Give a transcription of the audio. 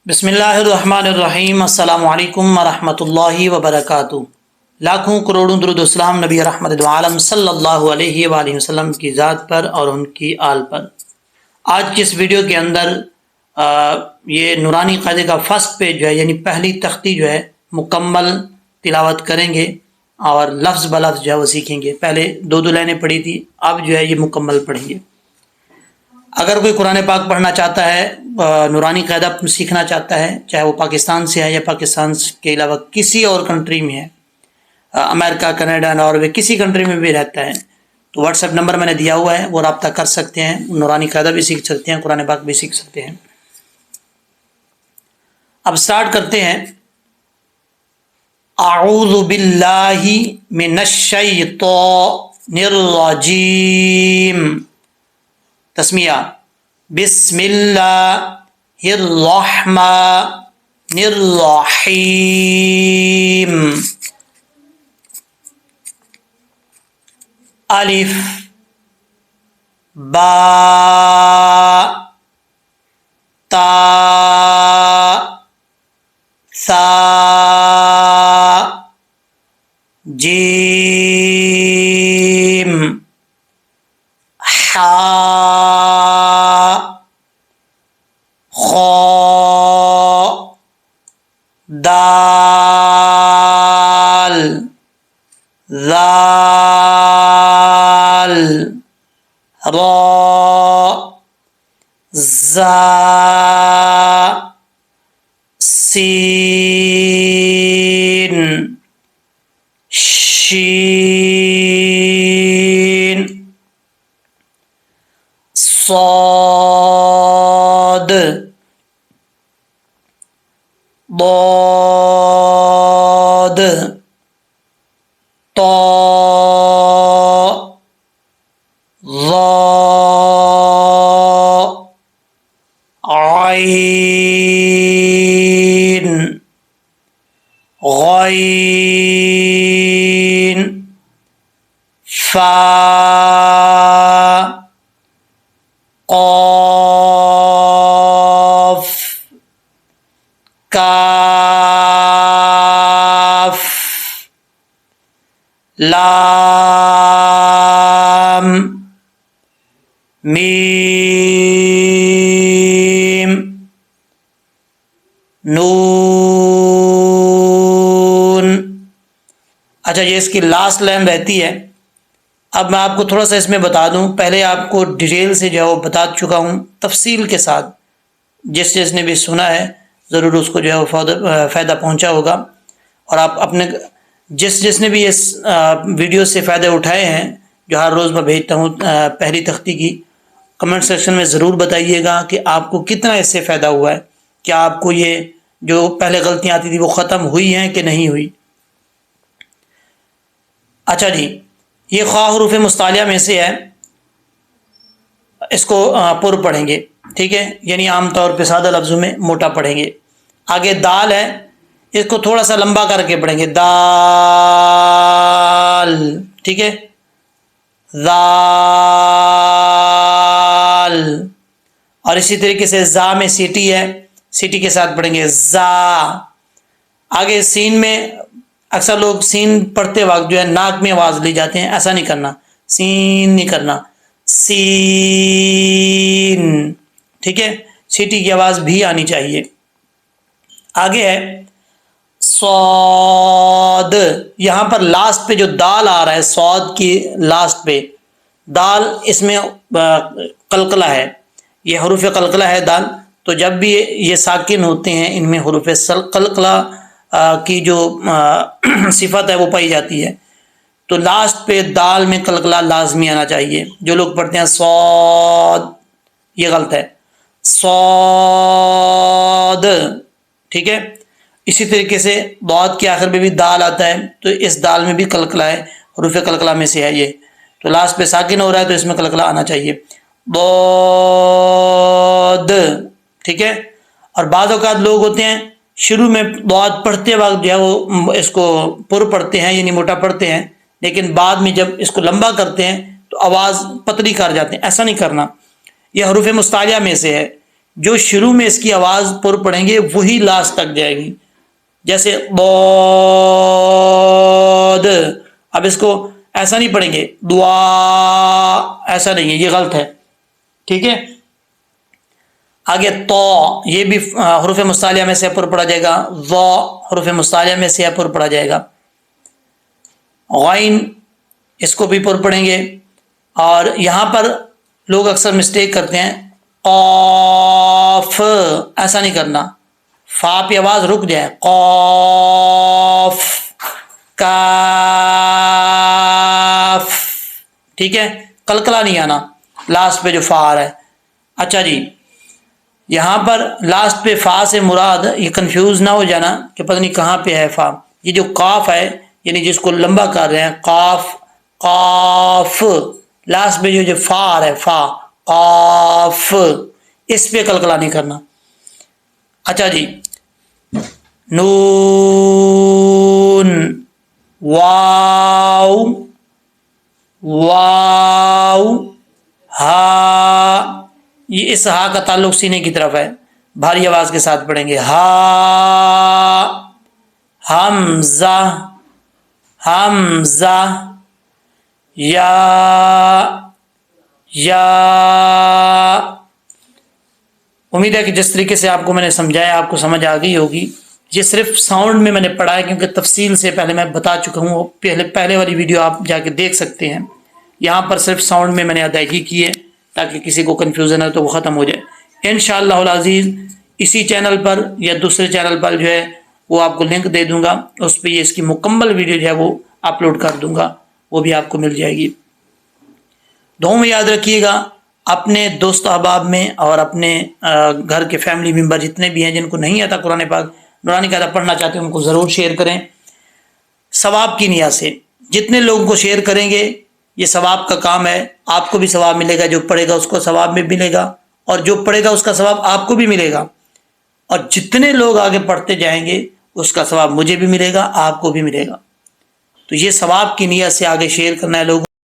بسم اللہ الرحمن الرحیم۔ السلام علیکم ورحمۃ اللہ وبرکاتہ۔ لاکھوں کروڑوں درود و السلام نبی رحمت عالم صلی اللہ علیہ وآلہ وسلم کی ذات پر اور ان کی آل پر۔ آج کی اس ویڈیو کے اندر یہ نورانی قاعدے کا فرسٹ پیج جو ہے یعنی پہلی تختی جو ہے مکمل تلاوت کریں گے اور لفظ بلفظ جو ہے وہ سیکھیں گے۔ پہلے دو لائنیں پڑھی تھی، اب جو ہے یہ مکمل پڑھیں گے۔ اگر کوئی قرآن پاک پڑھنا چاہتا ہے، نورانی قاعدہ سیکھنا چاہتا ہے، چاہے وہ پاکستان سے ہے یا پاکستان کے علاوہ کسی اور کنٹری میں ہے، امریکہ، کینیڈا، ناروے، کسی کنٹری میں بھی رہتا ہے، تو واٹس ایپ نمبر میں نے دیا ہوا ہے، وہ رابطہ کر سکتے ہیں، نورانی قاعدہ بھی سیکھ سکتے ہیں، قرآن پاک بھی سیکھ سکتے ہیں۔ اب سٹارٹ کرتے ہیں۔ اعوذ باللہ من الشیطان الرجیم۔ تسمیہ: بسم اللہ الرحمن الرحیم۔ الف با تا ثا جیم حا خا دال ذال را زا سین شین صاد ضاد طا ظا عین غین فا قاف کاف لام میم نون۔ اچھا، یہ اس کی لاسٹ لائن رہتی ہے۔ اب میں آپ کو تھوڑا سا اس میں بتا دوں، پہلے آپ کو ڈیٹیل سے جو ہے وہ بتا چکا ہوں تفصیل کے ساتھ، جس نے بھی سنا ہے ضرور اس کو جو ہے وہ فائدہ پہنچا ہوگا، اور آپ اپنے جس نے بھی اس ویڈیو سے فائدہ اٹھائے ہیں، جو ہر روز میں بھیجتا ہوں پہلی تختی کی، کمنٹ سیکشن میں ضرور بتائیے گا کہ آپ کو کتنا اس سے فائدہ ہوا ہے، کیا آپ کو یہ جو پہلے غلطیاں آتی تھی وہ ختم ہوئی ہیں کہ نہیں ہوئی۔ اچھا جی، یہ خواہ حروف مستعلیہ میں سے ہے، اس کو پر پڑھیں گے، ٹھیک ہے، یعنی عام طور پہ سادہ لفظوں میں موٹا پڑھیں گے۔ آگے دال ہے، اس کو تھوڑا سا لمبا کر کے پڑھیں گے، دال، ٹھیک ہے، ذال، اور اسی طریقے سے زا میں سیٹی ہے، سیٹی کے ساتھ پڑھیں گے زا۔ آگے سین میں اکثر لوگ سین پڑھتے وقت جو ہے ناک میں آواز لی جاتے ہیں، ایسا نہیں کرنا، سین نہیں کرنا، سین، ٹھیک ہے، سیٹی کی آواز بھی آنی چاہیے۔ آگے ہے صاد، یہاں پر لاسٹ پہ جو دال آ رہا ہے، صاد کی لاسٹ پہ دال، اس میں قلقلہ ہے، یہ حروف قلقلہ ہے دال، تو جب بھی یہ ساکن ہوتے ہیں ان میں حروف قلقلہ کی جو صفت ہے وہ پائی جاتی ہے، تو لاسٹ پہ دال میں قلقلہ لازمی آنا چاہیے۔ جو لوگ پڑھتے ہیں صاد، یہ غلط ہے، صاد، ٹھیک ہے۔ اسی طریقے سے ضاد کے آخر میں بھی دال آتا ہے، تو اس دال میں بھی قلقلہ ہے، حروف قلقلہ میں سے ہے یہ، تو لاسٹ پہ ساکن ہو رہا ہے تو اس میں قلقلہ آنا چاہیے، ضاد، ٹھیک ہے۔ اور بعض اوقات لوگ ہوتے ہیں شروع میں ضاد پڑھتے وقت جو ہے وہ اس کو پر پڑھتے ہیں، یعنی موٹا پڑھتے ہیں، لیکن بعد میں جب اس کو لمبا کرتے ہیں تو آواز پتلی کر جاتے ہیں، ایسا نہیں کرنا۔ یہ حروف مستعلیہ میں سے ہے، جو شروع میں اس کی آواز پر پڑھیں گے وہی لاسٹ تک جائے گی. جیسے ضاد، اب اس کو ایسا نہیں پڑھیں گے دعا، ایسا نہیں ہے، یہ غلط ہے. ٹھیک ہے. آگے تو، یہ بھی حروف مستعلیہ میں سے پر پڑھا جائے گا. ضا حروف مستعلیہ میں سے پر پڑھا جائے گا. غین، اس کو بھی پر پڑھیں گے. اور یہاں پر لوگ اکثر مسٹیک کرتے ہیں، قاف ایسا نہیں کرنا، فا پہ آواز رک جائے، قاف، کاف. ٹھیک ہے، کلکلا نہیں آنا لاسٹ پہ جو فا آ رہا ہے. اچھا جی، یہاں پر لاسٹ پہ فا سے مراد، یہ کنفیوز نہ ہو جانا کہ پتہ نہیں کہاں پہ ہے فا. یہ جو قاف ہے، یعنی جس کو لمبا کر رہے ہیں، قاف، قاف، لاسٹ پہ جو فا آ رہا ہے، فا، قاف، اس پہ کلکلا نہیں کرنا. اچھا جی، نون، واو، واو، ہا، یہ اس ہا کا تعلق سینے کی طرف ہے، بھاری آواز کے ساتھ پڑھیں گے. ہا، حمزہ، حمزہ، یا، یا. امید ہے کہ جس طریقے سے آپ کو میں نے سمجھایا آپ کو سمجھ آ گئی ہوگی. یہ صرف ساؤنڈ میں نے پڑھا ہے، کیونکہ تفصیل سے پہلے میں بتا چکا ہوں، پہلے والی ویڈیو آپ جا کے دیکھ سکتے ہیں. یہاں پر صرف ساؤنڈ میں نے ادائیگی کی ہے تاکہ کسی کو کنفیوژن ہے تو وہ ختم ہو جائے. انشاءاللہ العزیز اسی چینل پر یا دوسرے چینل پر جو ہے وہ آپ کو لنک دے دوں گا، اس پہ یہ اس کی مکمل ویڈیو جو ہے وہ اپلوڈ کر دوں گا، وہ بھی آپ کو مل جائے گی. دعاؤں میں یاد رکھیے گا، اپنے دوست احباب میں اور اپنے گھر کے فیملی ممبر جتنے بھی ہیں جن کو نہیں آتا قرآن پاک نورانی قاعدہ پڑھنا چاہتے ہیں، ان کو ضرور شیئر کریں ثواب کی نیت سے. جتنے لوگوں کو شیئر کریں گے یہ ثواب کا کام ہے، آپ کو بھی ثواب ملے گا، جو پڑھے گا اس کو ثواب بھی ملے گا، اور جو پڑھے گا اس کا ثواب آپ کو بھی ملے گا. اور جتنے لوگ آگے پڑھتے جائیں گے اس کا ثواب مجھے بھی ملے گا، آپ کو بھی ملے گا. تو یہ ثواب کی نیت سے آگے شیئر کرنا ہے لوگوں